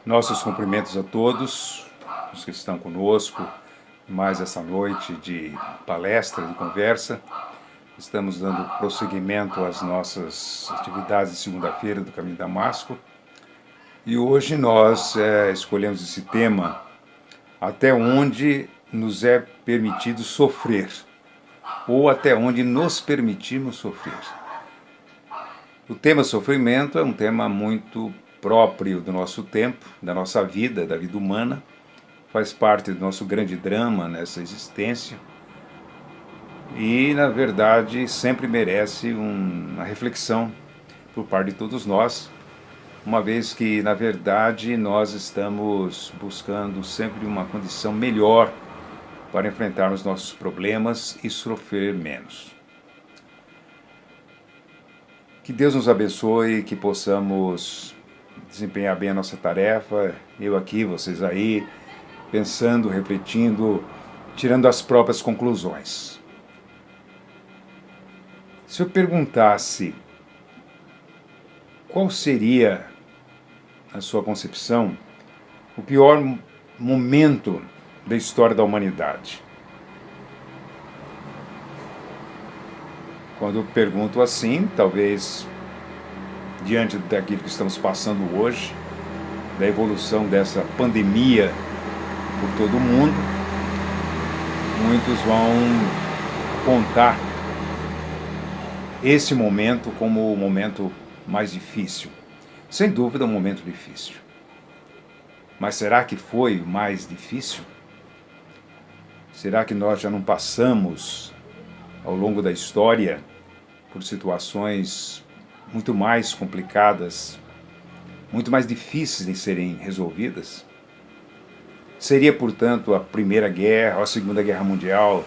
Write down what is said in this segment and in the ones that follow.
Nossos cumprimentos a todos os que estão conosco, mais essa noite de palestra, de conversa. Estamos dando prosseguimento às nossas atividades de segunda-feira do Caminho de Damasco. E hoje nós escolhemos esse tema, até onde nos é permitido sofrer, ou até onde nos permitimos sofrer. O tema sofrimento é um tema muito próprio do nosso tempo, da nossa vida, da vida humana, faz parte do nosso grande drama nessa existência e, na verdade, sempre merece uma reflexão por parte de todos nós, uma vez que, na verdade, nós estamos buscando sempre uma condição melhor para enfrentarmos nossos problemas e sofrer menos. Que Deus nos abençoe, que possamos desempenhar bem a nossa tarefa, eu aqui, vocês aí, pensando, refletindo, tirando as próprias conclusões. Se eu perguntasse qual seria, na sua concepção, o pior momento da história da humanidade? Quando eu pergunto assim, talvez diante daquilo que estamos passando hoje, da evolução dessa pandemia por todo o mundo, muitos vão apontar esse momento como o momento mais difícil. Sem dúvida, um momento difícil. Mas será que foi o mais difícil? Será que nós já não passamos, ao longo da história, por situações muito mais complicadas, muito mais difíceis de serem resolvidas? Seria, portanto, a Primeira Guerra ou a Segunda Guerra Mundial,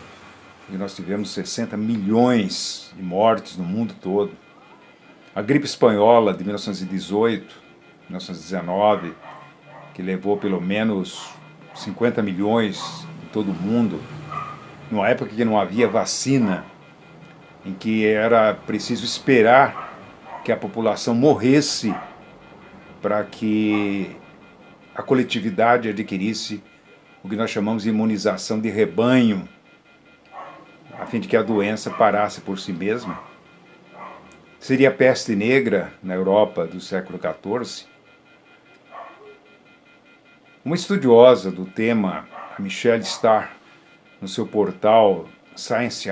onde nós tivemos 60 milhões de mortes no mundo todo, a gripe espanhola de 1918, 1919, que levou pelo menos 50 milhões em todo o mundo, numa época que não havia vacina, em que era preciso esperar que a população morresse para que a coletividade adquirisse o que nós chamamos de imunização de rebanho, a fim de que a doença parasse por si mesma. Seria a peste negra na Europa do século XIV. Uma estudiosa do tema, a Michelle Starr, no seu portal Science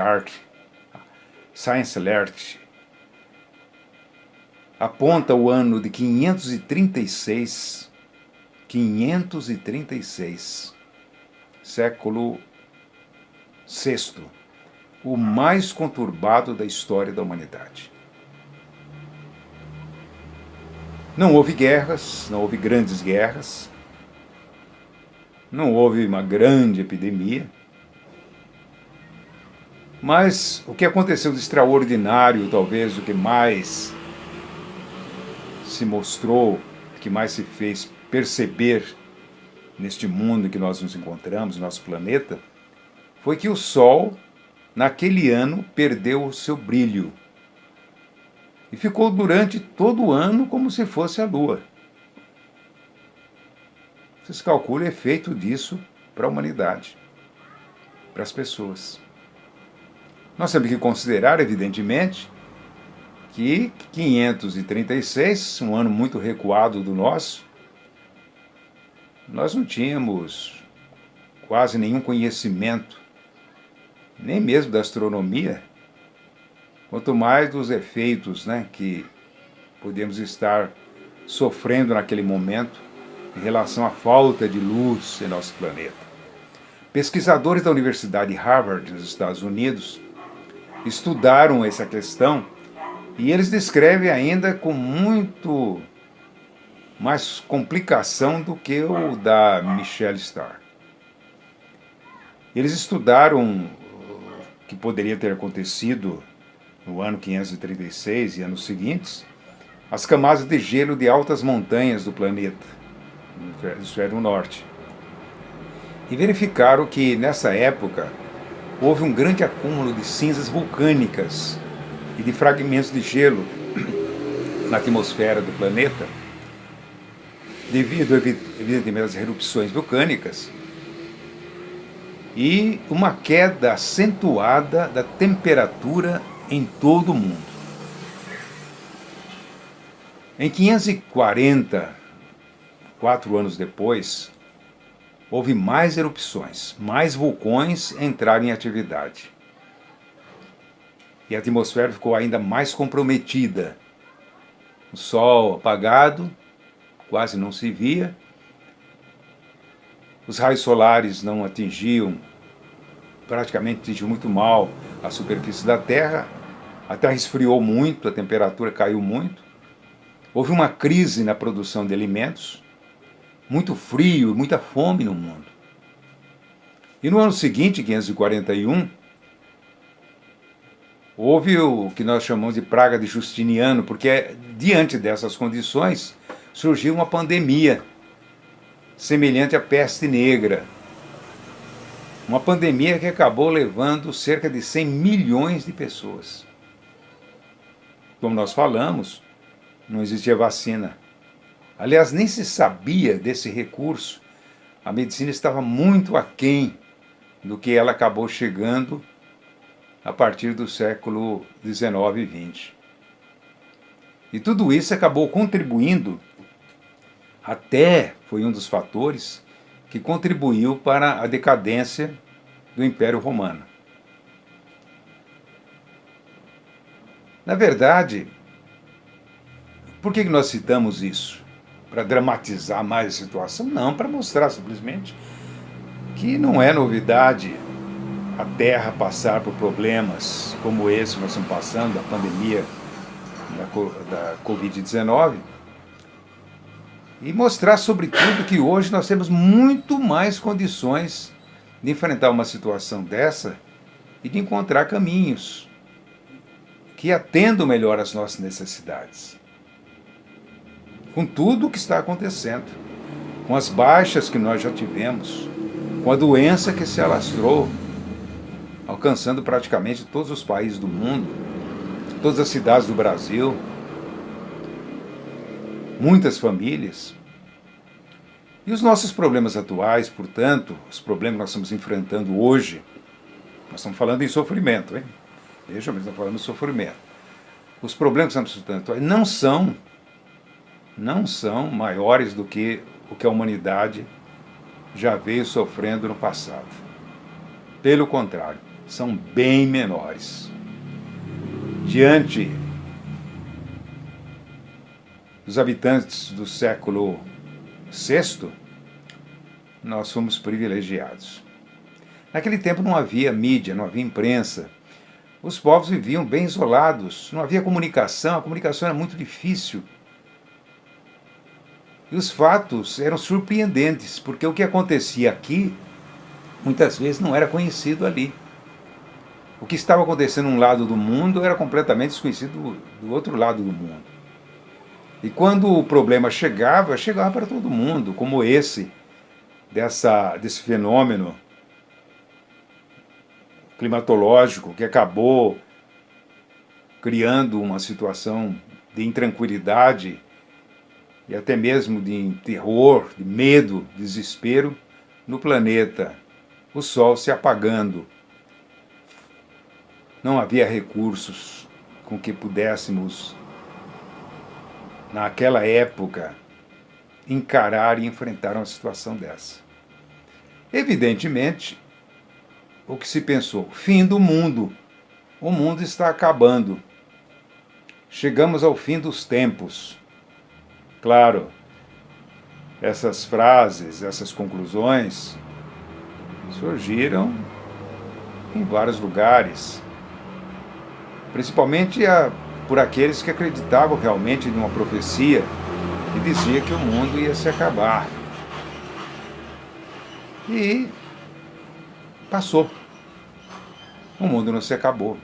Alert, aponta o ano de 536, século VI, o mais conturbado da história da humanidade. Não houve guerras, não houve grandes guerras, não houve uma grande epidemia, mas o que aconteceu de extraordinário, talvez o que mais se mostrou, que mais se fez perceber neste mundo em que nós nos encontramos, nosso planeta, foi que o Sol, naquele ano, perdeu o seu brilho e ficou durante todo o ano como se fosse a Lua. Vocês calculam o efeito disso para a humanidade, para as pessoas. Nós temos que considerar, evidentemente, que 536, um ano muito recuado do nosso, nós não tínhamos quase nenhum conhecimento, nem mesmo da astronomia, quanto mais dos efeitos, que podemos estar sofrendo naquele momento em relação à falta de luz em nosso planeta. Pesquisadores da Universidade de Harvard, nos Estados Unidos, estudaram essa questão e eles descrevem ainda com muito mais complicação do que o da Michelle Starr. Eles estudaram o que poderia ter acontecido no ano 536 e anos seguintes, as camadas de gelo de altas montanhas do planeta, no hemisfério norte. E verificaram que, nessa época, houve um grande acúmulo de cinzas vulcânicas e de fragmentos de gelo na atmosfera do planeta, devido, evidentemente, às erupções vulcânicas, e uma queda acentuada da temperatura em todo o mundo. Em 540, 4 anos depois, houve mais erupções, mais vulcões entraram em atividade. E a atmosfera ficou ainda mais comprometida. O sol apagado, quase não se via. Os raios solares não praticamente atingiam muito mal a superfície da Terra. A Terra esfriou muito, a temperatura caiu muito. Houve uma crise na produção de alimentos, muito frio, muita fome no mundo. E no ano seguinte, 541, houve o que nós chamamos de praga de Justiniano, porque diante dessas condições surgiu uma pandemia semelhante à peste negra. Uma pandemia que acabou levando cerca de 100 milhões de pessoas. Como nós falamos, não existia vacina. Aliás, nem se sabia desse recurso. A medicina estava muito aquém do que ela acabou chegando a partir do século XIX e XX. E tudo isso acabou contribuindo, até foi um dos fatores que contribuiu para a decadência do Império Romano. Na verdade, por que nós citamos isso? Para dramatizar mais a situação? Não, para mostrar simplesmente que não é novidade a Terra passar por problemas como esse que nós estamos passando, da pandemia da Covid-19, e mostrar, sobretudo, que hoje nós temos muito mais condições de enfrentar uma situação dessa e de encontrar caminhos que atendam melhor às nossas necessidades. Com tudo o que está acontecendo, com as baixas que nós já tivemos, com a doença que se alastrou, alcançando praticamente todos os países do mundo, todas as cidades do Brasil, muitas famílias. E os nossos problemas atuais, portanto, os problemas que nós estamos enfrentando hoje, nós estamos falando em sofrimento, hein? Veja, mas estamos falando de sofrimento. Os problemas que nós estamos enfrentando atuais não são maiores do que o que a humanidade já veio sofrendo no passado. Pelo contrário, são bem menores. Diante dos habitantes do século VI, nós fomos privilegiados. Naquele tempo não havia mídia, não havia imprensa. Os povos viviam bem isolados, não havia comunicação, a comunicação era muito difícil. E os fatos eram surpreendentes, porque o que acontecia aqui, muitas vezes não era conhecido ali. O que estava acontecendo num lado do mundo era completamente desconhecido do outro lado do mundo. E quando o problema chegava para todo mundo, como esse, desse fenômeno climatológico que acabou criando uma situação de intranquilidade e até mesmo de terror, de medo, desespero no planeta. O Sol se apagando. Não havia recursos com que pudéssemos, naquela época, encarar e enfrentar uma situação dessa. Evidentemente, o que se pensou? Fim do mundo. O mundo está acabando. Chegamos ao fim dos tempos. Claro, essas frases, essas conclusões surgiram em vários lugares, principalmente por aqueles que acreditavam realmente em uma profecia que dizia que o mundo ia se acabar. E passou. O mundo não se acabou.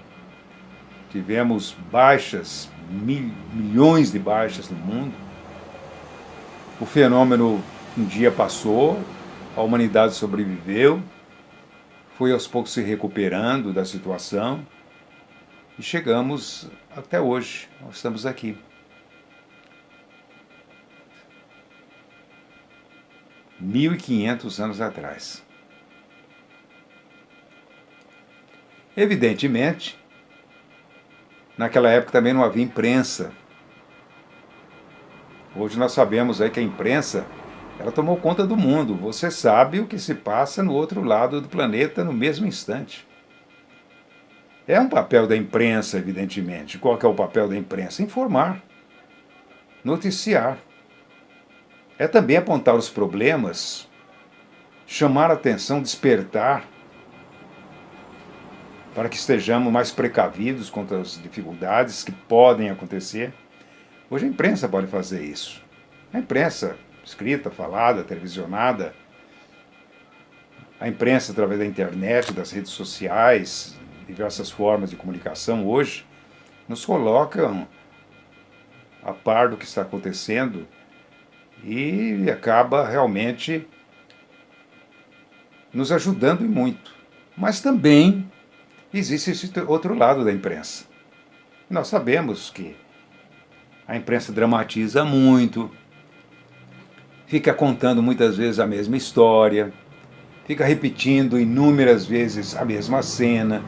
Tivemos baixas, milhões de baixas no mundo. O fenômeno um dia passou, a humanidade sobreviveu, foi aos poucos se recuperando da situação e chegamos até hoje. Nós estamos aqui. 1.500 anos atrás. Evidentemente, naquela época também não havia imprensa. Hoje nós sabemos aí que a imprensa, ela tomou conta do mundo. Você sabe o que se passa no outro lado do planeta no mesmo instante. É um papel da imprensa, evidentemente. Qual que é o papel da imprensa? Informar, noticiar. É também apontar os problemas, chamar a atenção, despertar, para que estejamos mais precavidos contra as dificuldades que podem acontecer. Hoje a imprensa pode fazer isso. A imprensa escrita, falada, televisionada, a imprensa através da internet, das redes sociais, diversas formas de comunicação hoje, nos colocam a par do que está acontecendo e acaba realmente nos ajudando e muito. Mas também existe esse outro lado da imprensa. Nós sabemos que a imprensa dramatiza muito, fica contando muitas vezes a mesma história, fica repetindo inúmeras vezes a mesma cena,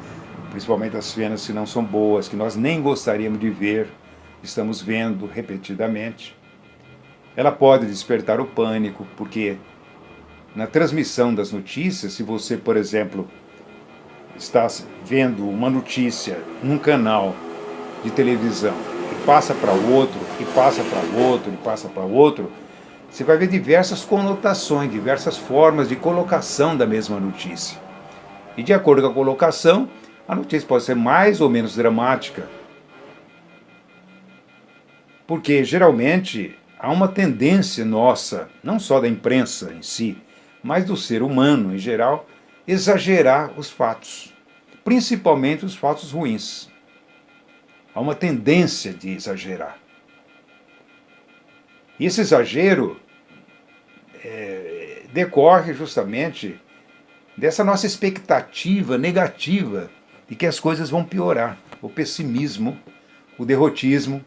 principalmente as cenas que não são boas, que nós nem gostaríamos de ver, estamos vendo repetidamente. Ela pode despertar o pânico, porque na transmissão das notícias, se você, por exemplo, está vendo uma notícia num canal de televisão e passa para outro, e passa para outro, e passa para outro, você vai ver diversas conotações, diversas formas de colocação da mesma notícia. E de acordo com a colocação, a notícia pode ser mais ou menos dramática. Porque geralmente há uma tendência nossa, não só da imprensa em si, mas do ser humano em geral, exagerar os fatos, principalmente os fatos ruins. Há uma tendência de exagerar. E esse exagero decorre justamente dessa nossa expectativa negativa de que as coisas vão piorar. O pessimismo, o derrotismo,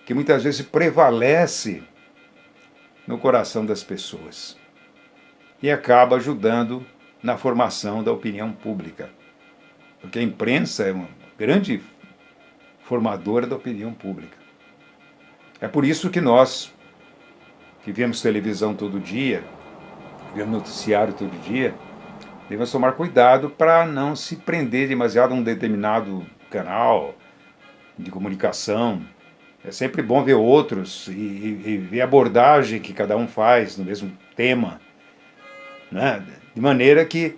que muitas vezes prevalece no coração das pessoas e acaba ajudando na formação da opinião pública. Porque a imprensa é uma grande formadora da opinião pública. É por isso que nós, que vemos televisão todo dia, vemos noticiário todo dia, devemos tomar cuidado para não se prender demasiado a um determinado canal de comunicação. É sempre bom ver outros e ver a abordagem que cada um faz no mesmo tema, né? De maneira que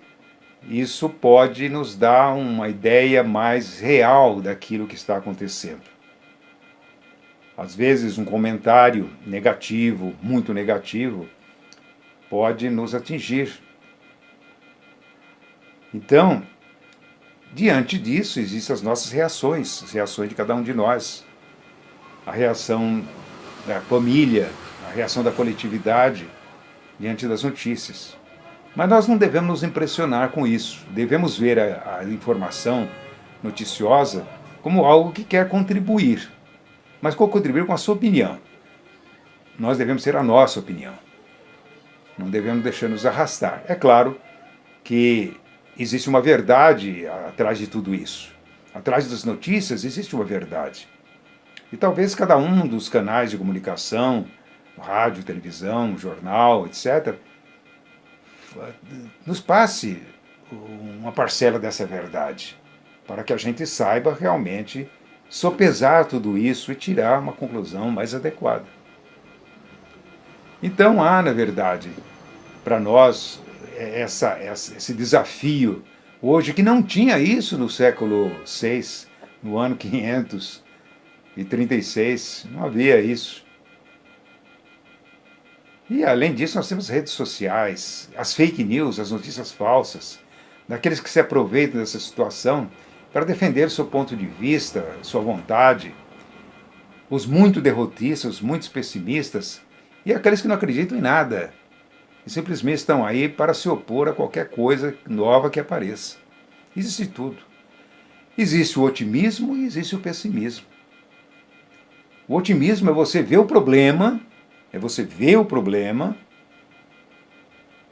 isso pode nos dar uma ideia mais real daquilo que está acontecendo. Às vezes um comentário negativo, muito negativo, pode nos atingir. Então, diante disso, existem as nossas reações, as reações de cada um de nós. A reação da família, a reação da coletividade diante das notícias. Mas nós não devemos nos impressionar com isso. Devemos ver a informação noticiosa como algo que quer contribuir. Mas contribuir com a sua opinião. Nós devemos ter a nossa opinião. Não devemos deixar nos arrastar. É claro que existe uma verdade atrás de tudo isso. Atrás das notícias existe uma verdade. E talvez cada um dos canais de comunicação, rádio, televisão, jornal, etc., nos passe uma parcela dessa verdade, para que a gente saiba realmente sopesar tudo isso e tirar uma conclusão mais adequada. Então há, na verdade, para nós, esse desafio hoje, que não tinha isso no século VI, no ano 536, não havia isso. E além disso, nós temos redes sociais, as fake news, as notícias falsas, daqueles que se aproveitam dessa situação para defender seu ponto de vista, sua vontade, os muito derrotistas, os muito pessimistas e aqueles que não acreditam em nada e simplesmente estão aí para se opor a qualquer coisa nova que apareça. Existe tudo. Existe o otimismo e existe o pessimismo. O otimismo é você ver o problema,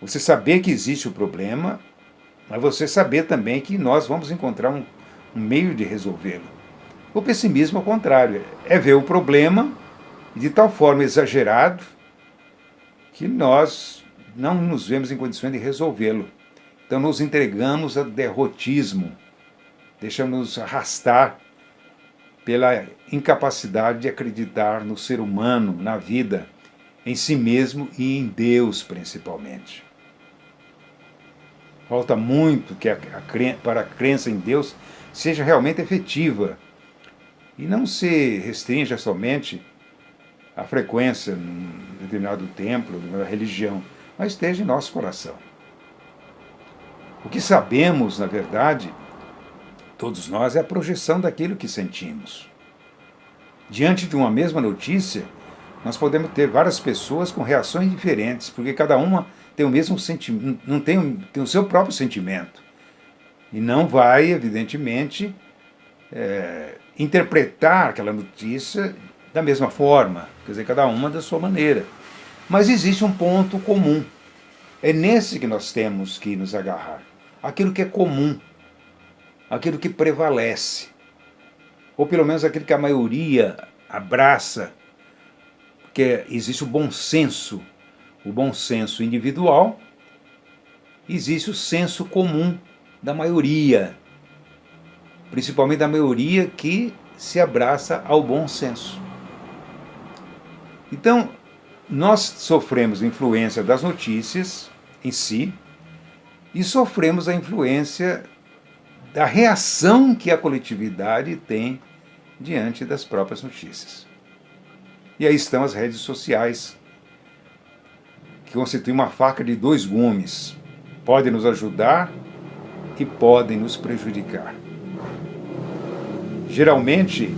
Você saber que existe o problema, mas você saber também que nós vamos encontrar um meio de resolvê-lo. O pessimismo, ao contrário, é ver o problema de tal forma exagerado que nós não nos vemos em condições de resolvê-lo. Então nos entregamos a derrotismo, deixamos arrastar pela incapacidade de acreditar no ser humano, na vida, em si mesmo e em Deus principalmente. Falta muito que para a crença em Deus seja realmente efetiva e não se restrinja somente à frequência num determinado templo, numa religião, mas esteja em nosso coração. O que sabemos, na verdade, todos nós, é a projeção daquilo que sentimos. Diante de uma mesma notícia, nós podemos ter várias pessoas com reações diferentes, porque cada uma tem o mesmo sentimento, não tem o seu próprio sentimento. E não vai, evidentemente, interpretar aquela notícia da mesma forma, quer dizer, cada uma da sua maneira. Mas existe um ponto comum. É nesse que nós temos que nos agarrar. Aquilo que é comum, aquilo que prevalece, ou pelo menos aquilo que a maioria abraça, porque existe o bom senso individual, existe o senso comum da maioria, principalmente da maioria que se abraça ao bom senso. Então, nós sofremos a influência das notícias em si e sofremos a influência da reação que a coletividade tem diante das próprias notícias. E aí estão as redes sociais, que constituem uma faca de dois gumes. Podem nos ajudar e podem nos prejudicar. Geralmente,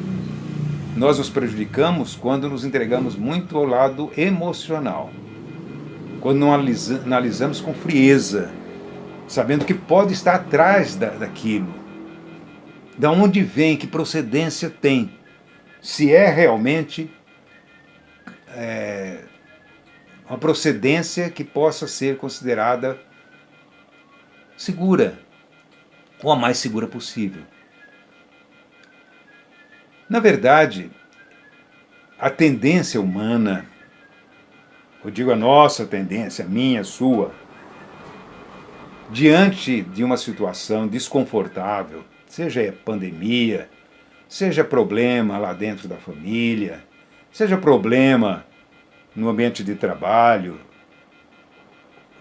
nós nos prejudicamos quando nos entregamos muito ao lado emocional, quando não analisamos com frieza, sabendo que pode estar atrás daquilo, da onde vem, que procedência tem, se é realmente uma procedência que possa ser considerada segura, ou a mais segura possível. Na verdade, a tendência humana, eu digo a nossa tendência, a minha, a sua, diante de uma situação desconfortável, seja pandemia, seja problema lá dentro da família, seja problema no ambiente de trabalho,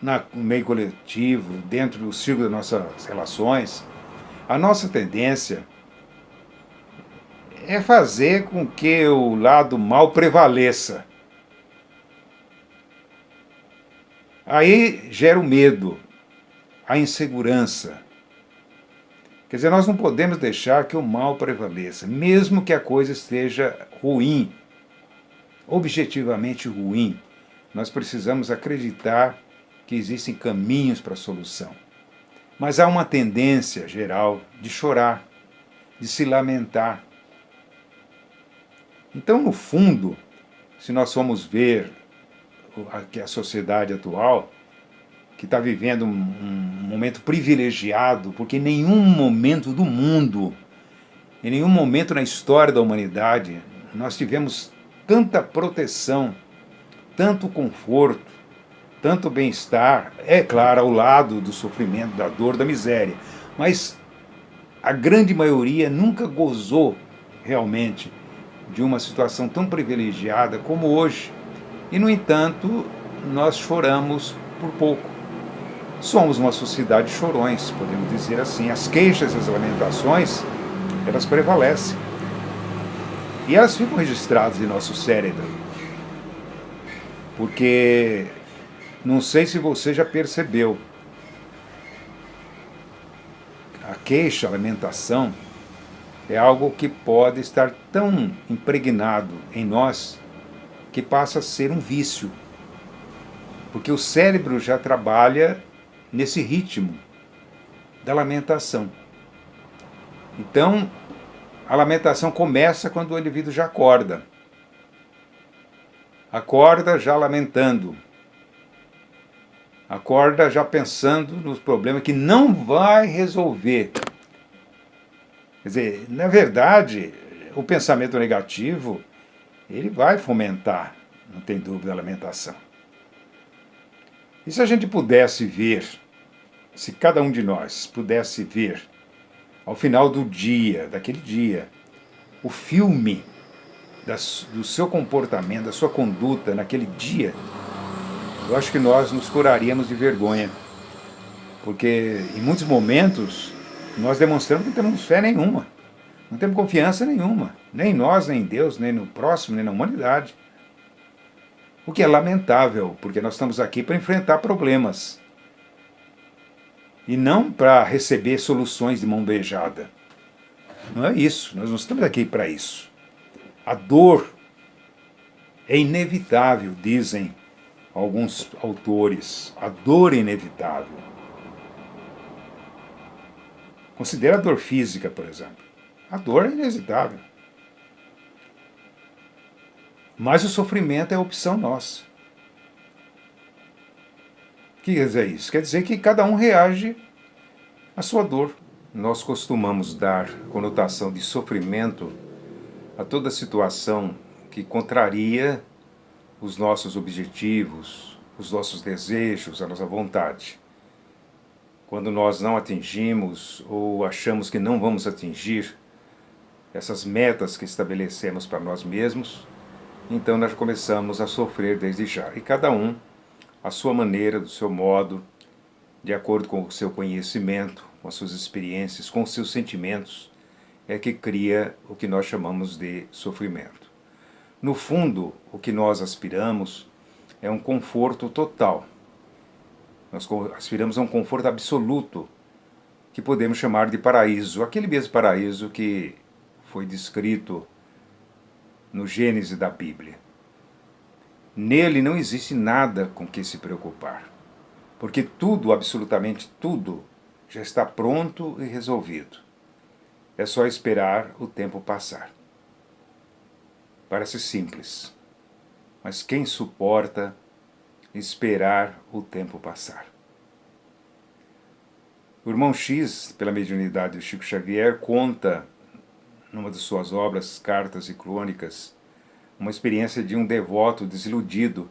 no meio coletivo, dentro do círculo das nossas relações, a nossa tendência é fazer com que o lado mal prevaleça. Aí gera o medo, a insegurança. Quer dizer, nós não podemos deixar que o mal prevaleça, mesmo que a coisa esteja ruim, objetivamente ruim. Nós precisamos acreditar que existem caminhos para a solução. Mas há uma tendência geral de chorar, de se lamentar. Então, no fundo, se nós formos ver a sociedade atual, que está vivendo um momento privilegiado, porque em nenhum momento do mundo, em nenhum momento na história da humanidade, nós tivemos tanta proteção, tanto conforto, tanto bem-estar, é claro, ao lado do sofrimento, da dor, da miséria, mas a grande maioria nunca gozou realmente de uma situação tão privilegiada como hoje. E, no entanto, nós choramos por pouco. Somos uma sociedade de chorões, podemos dizer assim. As queixas e as lamentações, elas prevalecem. E elas ficam registradas em nosso cérebro. Porque, não sei se você já percebeu, a queixa, a lamentação, é algo que pode estar tão impregnado em nós que passa a ser um vício. Porque o cérebro já trabalha nesse ritmo da lamentação. Então, a lamentação começa quando o indivíduo já acorda. Acorda já lamentando. Acorda já pensando nos problemas que não vai resolver. Quer dizer, na verdade, o pensamento negativo, ele vai fomentar, não tem dúvida, a lamentação. E se a gente pudesse ver, se cada um de nós pudesse ver, ao final do dia, daquele dia, o filme do seu comportamento, da sua conduta naquele dia, eu acho que nós nos curaríamos de vergonha. Porque em muitos momentos nós demonstramos que não temos fé nenhuma, não temos confiança nenhuma, nem em nós, nem em Deus, nem no próximo, nem na humanidade. O que é lamentável, porque nós estamos aqui para enfrentar problemas e não para receber soluções de mão beijada. Não é isso, nós não estamos aqui para isso. A dor é inevitável, dizem alguns autores. A dor é inevitável. Considera a dor física, por exemplo. A dor é inevitável. Mas o sofrimento é opção nossa. O que quer dizer isso? Quer dizer que cada um reage à sua dor. Nós costumamos dar conotação de sofrimento a toda situação que contraria os nossos objetivos, os nossos desejos, a nossa vontade. Quando nós não atingimos ou achamos que não vamos atingir essas metas que estabelecemos para nós mesmos, então nós começamos a sofrer desde já. E cada um, à sua maneira, do seu modo, de acordo com o seu conhecimento, com as suas experiências, com os seus sentimentos, é que cria o que nós chamamos de sofrimento. No fundo, o que nós aspiramos é um conforto total. Nós aspiramos a um conforto absoluto, que podemos chamar de paraíso, aquele mesmo paraíso que foi descrito no Gênesis da Bíblia. Nele não existe nada com que se preocupar, porque tudo, absolutamente tudo, já está pronto e resolvido. É só esperar o tempo passar. Parece simples, mas quem suporta esperar o tempo passar? O irmão X, pela mediunidade do Chico Xavier, conta, numa de suas obras, Cartas e Crônicas, uma experiência de um devoto desiludido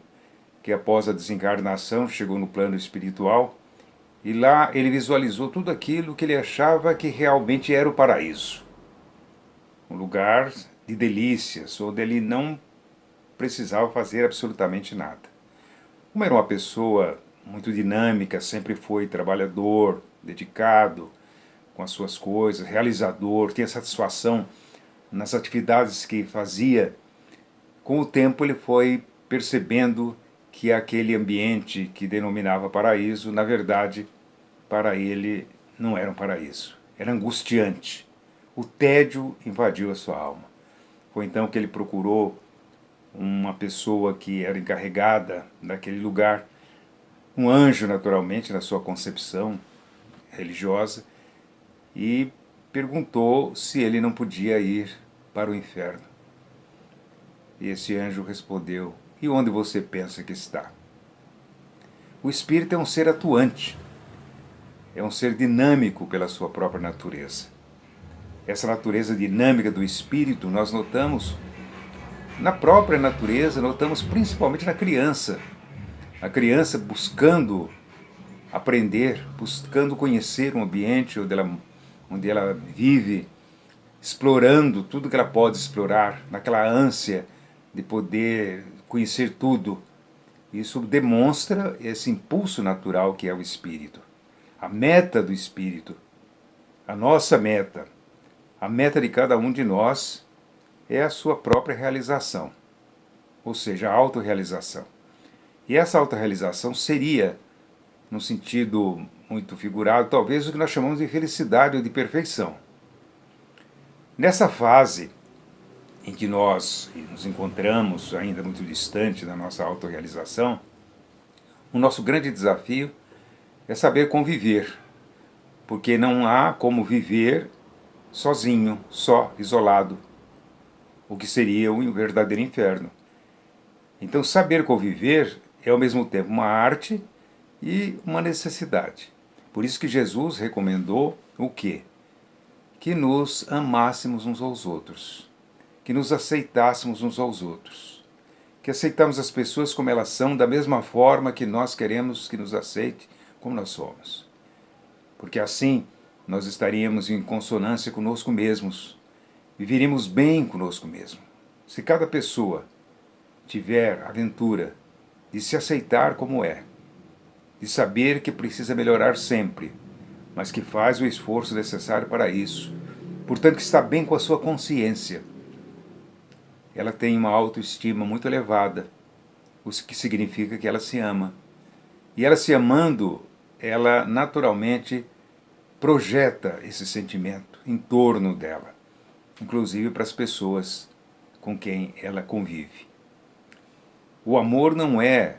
que, após a desencarnação, chegou no plano espiritual e lá ele visualizou tudo aquilo que ele achava que realmente era o paraíso. Um lugar de delícias, onde ele não precisava fazer absolutamente nada. Como era uma pessoa muito dinâmica, sempre foi trabalhador, dedicado com as suas coisas, realizador, tinha satisfação nas atividades que fazia, com o tempo ele foi percebendo que aquele ambiente que denominava paraíso, na verdade, para ele não era um paraíso, era angustiante. O tédio invadiu a sua alma. Foi então que ele procurou uma pessoa que era encarregada daquele lugar, um anjo naturalmente na sua concepção religiosa, e perguntou se ele não podia ir para o inferno. E esse anjo respondeu: e onde você pensa que está? O espírito é um ser atuante, é um ser dinâmico pela sua própria natureza. Essa natureza dinâmica do espírito nós notamos na própria natureza, notamos principalmente na criança. A criança buscando aprender, buscando conhecer um ambiente onde ela vive, explorando tudo que ela pode explorar, naquela ânsia de poder conhecer tudo. Isso demonstra esse impulso natural que é o espírito. A meta do espírito, a nossa meta, a meta de cada um de nós é a sua própria realização, ou seja, a autorrealização. E essa autorrealização seria, no sentido muito figurado, talvez o que nós chamamos de felicidade ou de perfeição. Nessa fase em que nós nos encontramos, ainda muito distante da nossa autorrealização, o nosso grande desafio é saber conviver, porque não há como viver sozinho, só, isolado, o que seria um verdadeiro inferno. Então, saber conviver é ao mesmo tempo uma arte e uma necessidade. Por isso que Jesus recomendou o quê? Que nos amássemos uns aos outros, que nos aceitássemos uns aos outros, que aceitamos as pessoas como elas são, da mesma forma que nós queremos que nos aceite como nós somos. Porque assim nós estaríamos em consonância conosco mesmos, viveríamos bem conosco mesmo. Se cada pessoa tiver a aventura de se aceitar como é, de saber que precisa melhorar sempre, mas que faz o esforço necessário para isso, portanto que está bem com a sua consciência, ela tem uma autoestima muito elevada, o que significa que ela se ama. E ela se amando, ela naturalmente projeta esse sentimento em torno dela, inclusive para as pessoas com quem ela convive. O amor não é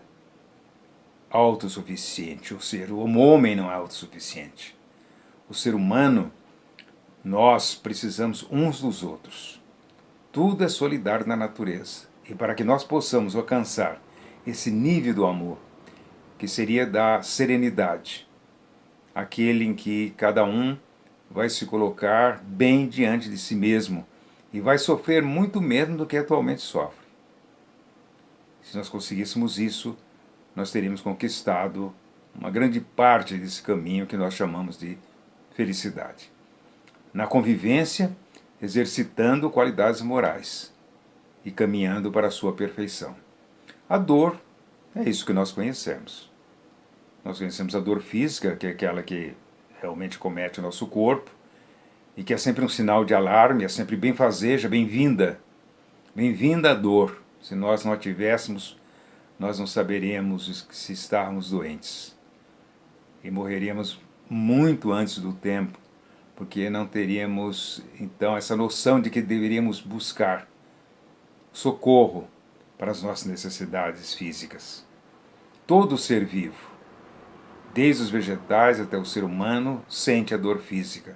autossuficiente, ou seja, o homem não é autossuficiente. O ser humano, nós precisamos uns dos outros. Tudo é solidário na natureza. E para que nós possamos alcançar esse nível do amor, que seria da serenidade, aquele em que cada um vai se colocar bem diante de si mesmo e vai sofrer muito menos do que atualmente sofre. Se nós conseguíssemos isso, nós teríamos conquistado uma grande parte desse caminho que nós chamamos de felicidade. Na convivência, exercitando qualidades morais e caminhando para a sua perfeição. A dor é isso que nós conhecemos. Nós conhecemos a dor física, que é aquela que realmente comete o nosso corpo, e que é sempre um sinal de alarme, é sempre bem-fazeja, bem-vinda. Bem-vinda a dor. Se nós não a tivéssemos, nós não saberíamos se estarmos doentes. E morreríamos muito antes do tempo, porque não teríamos, então, essa noção de que deveríamos buscar socorro para as nossas necessidades físicas. Todo ser vivo, desde os vegetais até o ser humano, sente a dor física.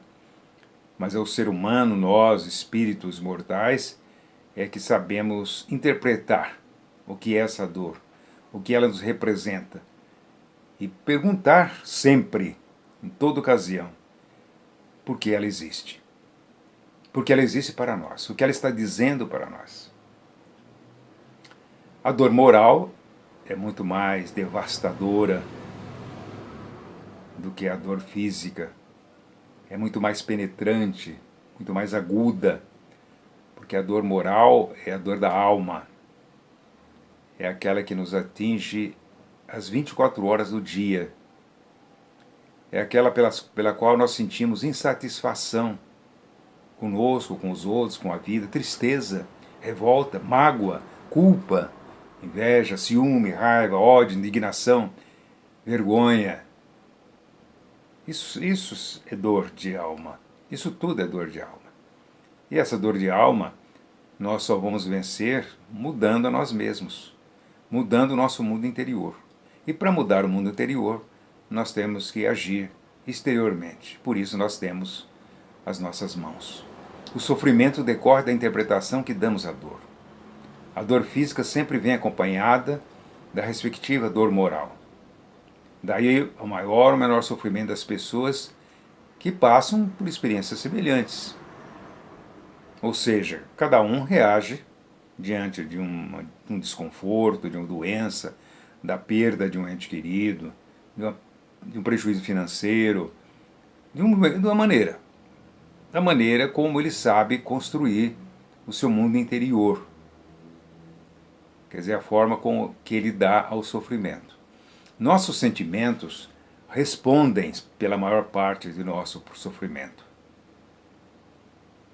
Mas é o ser humano, nós, espíritos mortais, é que sabemos interpretar o que é essa dor, o que ela nos representa, e perguntar sempre, em toda ocasião, por que ela existe. Porque ela existe para nós, o que ela está dizendo para nós. A dor moral é muito mais devastadora do que a dor física. É muito mais penetrante, muito mais aguda, porque a dor moral é a dor da alma. É aquela que nos atinge às 24 horas do dia. É aquela pela qual nós sentimos insatisfação conosco, com os outros, com a vida, tristeza, revolta, mágoa, culpa, inveja, ciúme, raiva, ódio, indignação, vergonha. Isso é dor de alma. Isso tudo é dor de alma. E essa dor de alma nós só vamos vencer mudando a nós mesmos, mudando o nosso mundo interior. E para mudar o mundo interior, nós temos que agir exteriormente. Por isso nós temos as nossas mãos. O sofrimento decorre da interpretação que damos à dor. A dor física sempre vem acompanhada da respectiva dor moral. Daí o maior ou menor sofrimento das pessoas que passam por experiências semelhantes. Ou seja, cada um reage diante de um desconforto, de uma doença, da perda de um ente querido, de um prejuízo financeiro, de uma maneira. Da maneira como ele sabe construir o seu mundo interior. Quer dizer, a forma com que ele dá ao sofrimento. Nossos sentimentos respondem pela maior parte do nosso sofrimento.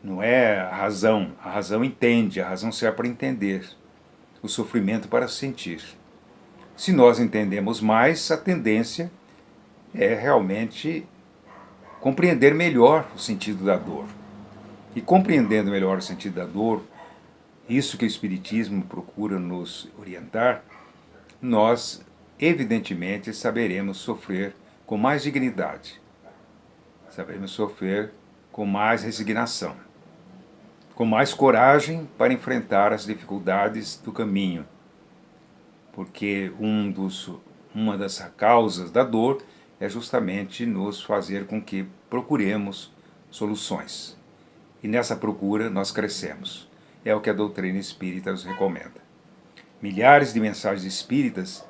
Não é a razão entende, a razão serve para entender, o sofrimento para sentir. Se nós entendemos mais, a tendência é realmente compreender melhor o sentido da dor. E compreendendo melhor o sentido da dor, isso que o Espiritismo procura nos orientar, nós, evidentemente, saberemos sofrer com mais dignidade, saberemos sofrer com mais resignação, com mais coragem para enfrentar as dificuldades do caminho, porque um dos uma das causas da dor é justamente nos fazer com que procuremos soluções. E nessa procura nós crescemos. É o que a doutrina espírita nos recomenda. Milhares de mensagens espíritas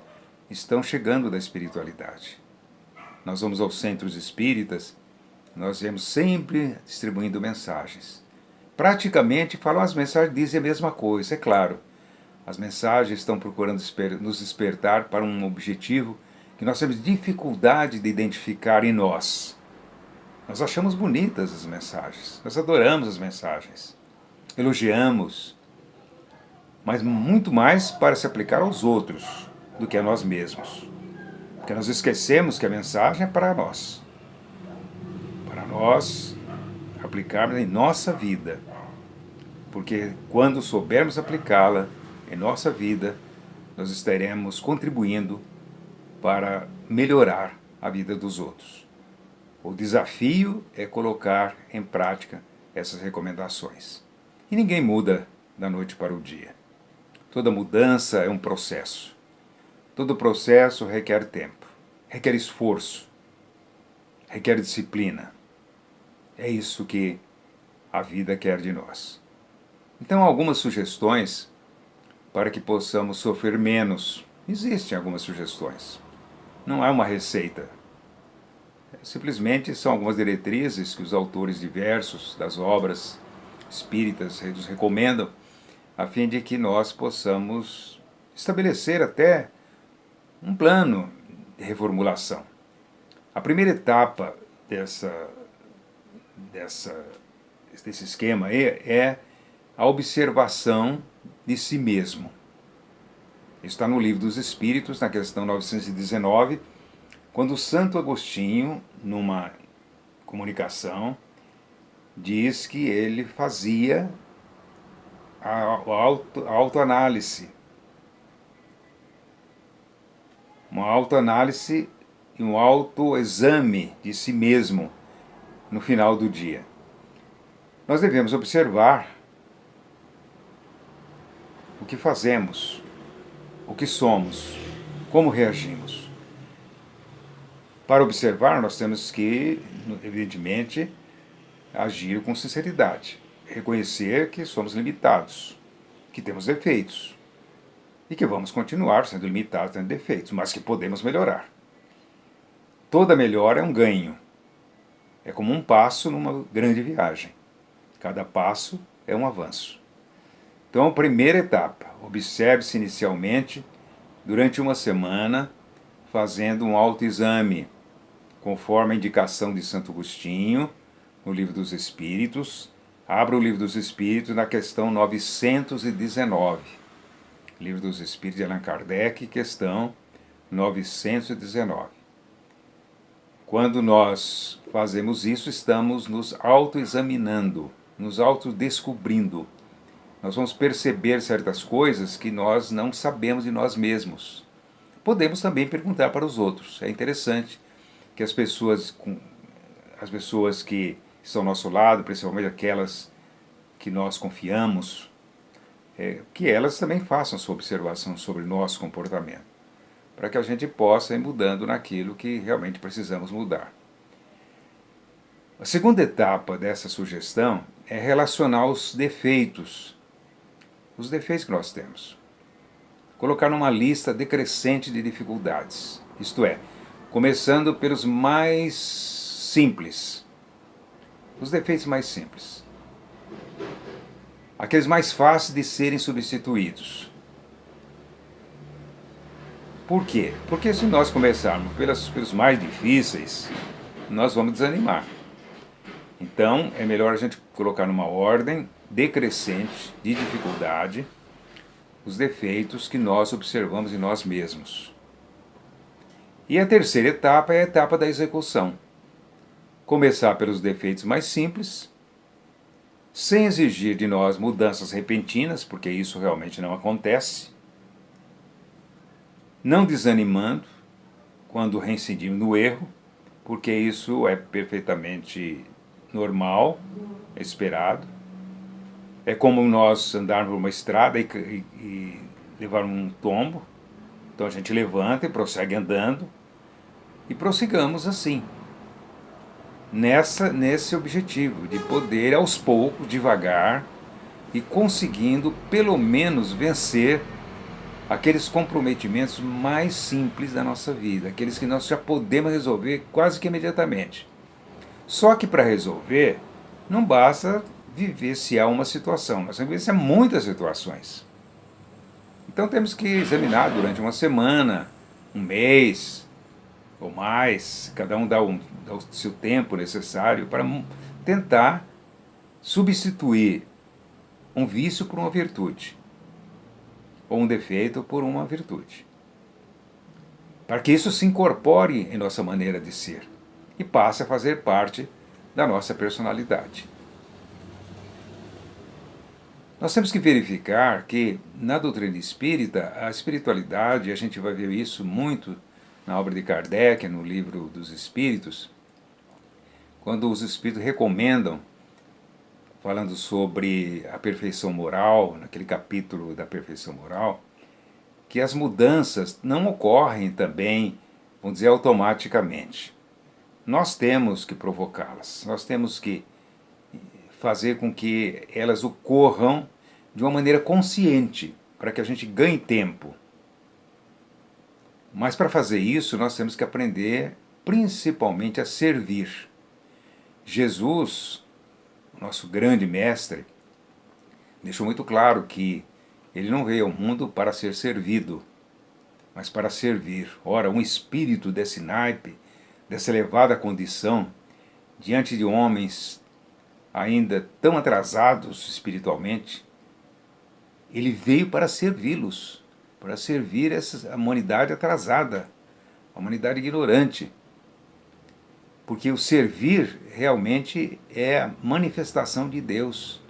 estão chegando da espiritualidade. Nós vamos aos centros espíritas, nós vemos sempre distribuindo mensagens. Praticamente falam as mensagens, dizem a mesma coisa, é claro. As mensagens estão procurando nos despertar para um objetivo que nós temos dificuldade de identificar em nós. Nós achamos bonitas as mensagens, nós adoramos as mensagens, elogiamos, mas muito mais para se aplicar aos outros do que a nós mesmos. Porque nós esquecemos que a mensagem é para nós aplicarmos em nossa vida. Porque quando soubermos aplicá-la em nossa vida, nós estaremos contribuindo para melhorar a vida dos outros. O desafio é colocar em prática essas recomendações. E ninguém muda da noite para o dia. Toda mudança é um processo. Todo processo requer tempo, requer esforço, requer disciplina. É isso que a vida quer de nós. Então, algumas sugestões para que possamos sofrer menos. Existem algumas sugestões. Não é uma receita. Simplesmente são algumas diretrizes que os autores diversos das obras espíritas nos recomendam, a fim de que nós possamos estabelecer até um plano de reformulação. A primeira etapa desse esquema aí é a observação de si mesmo. Está no Livro dos Espíritos, na questão 919, quando o Santo Agostinho, numa comunicação, diz que ele fazia a autoanálise. Uma autoanálise e um autoexame de si mesmo no final do dia. Nós devemos observar o que fazemos, o que somos, como reagimos. Para observar, nós temos que, evidentemente, agir com sinceridade, reconhecer que somos limitados, que temos defeitos e que vamos continuar sendo limitados, tendo defeitos, mas que podemos melhorar. Toda melhora é um ganho. É como um passo numa grande viagem. Cada passo é um avanço. Então, a primeira etapa, observe-se inicialmente durante uma semana, fazendo um autoexame, conforme a indicação de Santo Agostinho, no Livro dos Espíritos. Abra o Livro dos Espíritos na questão 919. Livro dos Espíritos de Allan Kardec, questão 919. Quando nós fazemos isso, estamos nos autoexaminando, nos autodescobrindo. Nós vamos perceber certas coisas que nós não sabemos de nós mesmos. Podemos também perguntar para os outros. É interessante que as pessoas que estão ao nosso lado, principalmente aquelas que nós confiamos, que elas também façam sua observação sobre o nosso comportamento, para que a gente possa ir mudando naquilo que realmente precisamos mudar. A segunda etapa dessa sugestão é relacionar os defeitos que nós temos. Colocar numa lista decrescente de dificuldades, isto é, começando pelos mais simples, os defeitos mais simples, aqueles mais fáceis de serem substituídos. Por quê? Porque se nós começarmos pelos mais difíceis, nós vamos desanimar. Então, é melhor a gente colocar numa ordem decrescente de dificuldade os defeitos que nós observamos em nós mesmos. E a terceira etapa é a etapa da execução. Começar pelos defeitos mais simples, sem exigir de nós mudanças repentinas, porque isso realmente não acontece, não desanimando quando reincidimos no erro, porque isso é perfeitamente normal, é esperado. É como nós andarmos por uma estrada e levar um tombo. Então a gente levanta e prossegue andando e prossigamos assim, nesse objetivo de poder aos poucos, devagar, e conseguindo pelo menos vencer aqueles comprometimentos mais simples da nossa vida, aqueles que nós já podemos resolver quase que imediatamente. Só que para resolver, não basta vivenciar uma situação, nós temos que vivenciar muitas situações. Então temos que examinar durante uma semana, um mês ou mais, cada um dá o seu tempo necessário para tentar substituir um vício por uma virtude, ou um defeito por uma virtude, para que isso se incorpore em nossa maneira de ser e passe a fazer parte da nossa personalidade. Nós temos que verificar que na doutrina espírita, a espiritualidade, a gente vai ver isso muito na obra de Kardec, no livro dos Espíritos, quando os Espíritos recomendam, falando sobre a perfeição moral, naquele capítulo da perfeição moral, que as mudanças não ocorrem também, vamos dizer, automaticamente. Nós temos que provocá-las, nós temos que fazer com que elas ocorram de uma maneira consciente, para que a gente ganhe tempo. Mas para fazer isso, nós temos que aprender principalmente a servir. Jesus, nosso grande mestre, deixou muito claro que ele não veio ao mundo para ser servido, mas para servir. Ora, um espírito desse naipe, dessa elevada condição, diante de homens ainda tão atrasados espiritualmente, ele veio para servi-los, para servir a humanidade atrasada, a humanidade ignorante. Porque o servir realmente é a manifestação de Deus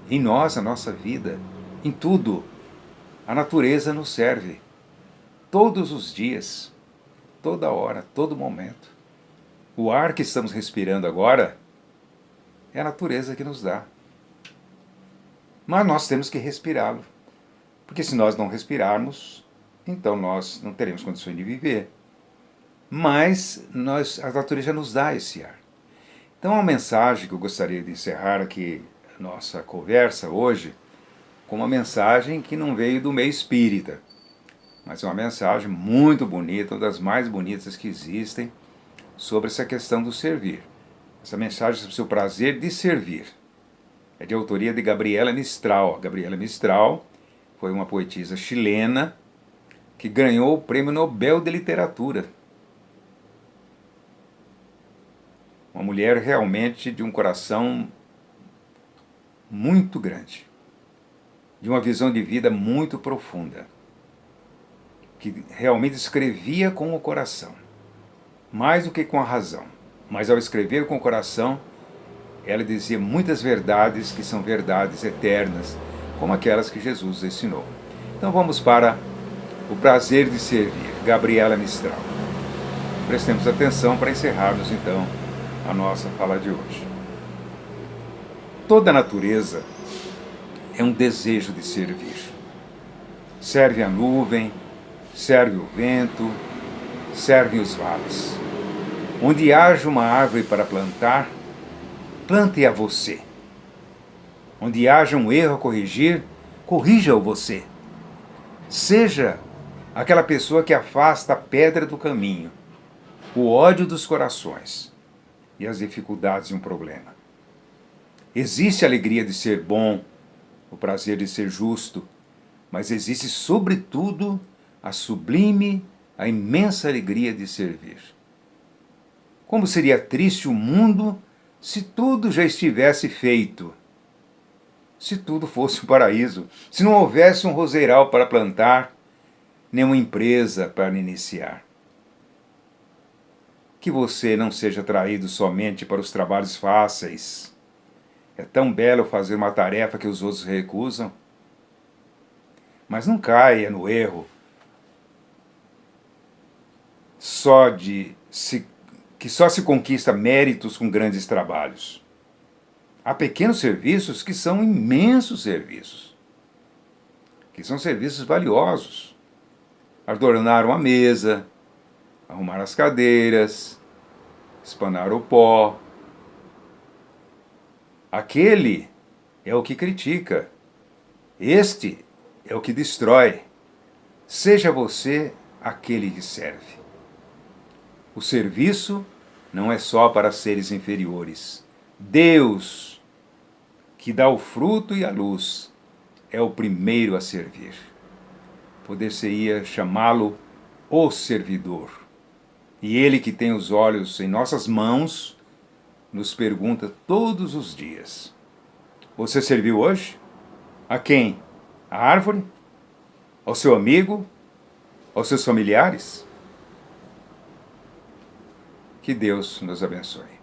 em nós, na nossa vida, em tudo. A natureza nos serve todos os dias, toda hora, todo momento. O ar que estamos respirando agora é a natureza que nos dá. Mas nós temos que respirá-lo, porque se nós não respirarmos, então nós não teremos condições de viver. Mas a natureza nos dá esse ar. Então, uma mensagem que eu gostaria de encerrar aqui a nossa conversa hoje, com uma mensagem que não veio do meio espírita, mas é uma mensagem muito bonita, uma das mais bonitas que existem, sobre essa questão do servir. Essa mensagem sobre o seu prazer de servir. É de autoria de Gabriela Mistral. A Gabriela Mistral foi uma poetisa chilena que ganhou o Prêmio Nobel de Literatura. Uma mulher realmente de um coração muito grande, de uma visão de vida muito profunda, que realmente escrevia com o coração, mais do que com a razão. Mas ao escrever com o coração, ela dizia muitas verdades que são verdades eternas, como aquelas que Jesus ensinou. Então vamos para o prazer de servir, Gabriela Mistral. Prestemos atenção para encerrarmos então a nossa fala de hoje. Toda a natureza é um desejo de servir. Serve a nuvem, serve o vento, servem os vales. Onde haja uma árvore para plantar, plante-a você. Onde haja um erro a corrigir, corrija-o você. Seja aquela pessoa que afasta a pedra do caminho, o ódio dos corações e as dificuldades de um problema. Existe a alegria de ser bom, o prazer de ser justo, mas existe, sobretudo, a sublime, a imensa alegria de servir. Como seria triste o mundo se tudo já estivesse feito? Se tudo fosse um paraíso, se não houvesse um roseiral para plantar, nem uma empresa para iniciar. Que você não seja atraído somente para os trabalhos fáceis. É tão belo fazer uma tarefa que os outros recusam. Mas não caia no erro que só se conquista méritos com grandes trabalhos. Há pequenos serviços que são imensos serviços, que são serviços valiosos. adornar uma mesa, arrumar as cadeiras, espanar o pó. Aquele é o que critica. Este é o que destrói. Seja você aquele que serve. O serviço não é só para seres inferiores. Deus, que dá o fruto e a luz, é o primeiro a servir. Poder-se-ia chamá-lo o servidor. E ele que tem os olhos em nossas mãos, nos pergunta todos os dias: você serviu hoje? A quem? A árvore? Ao seu amigo? Aos seus familiares? Que Deus nos abençoe.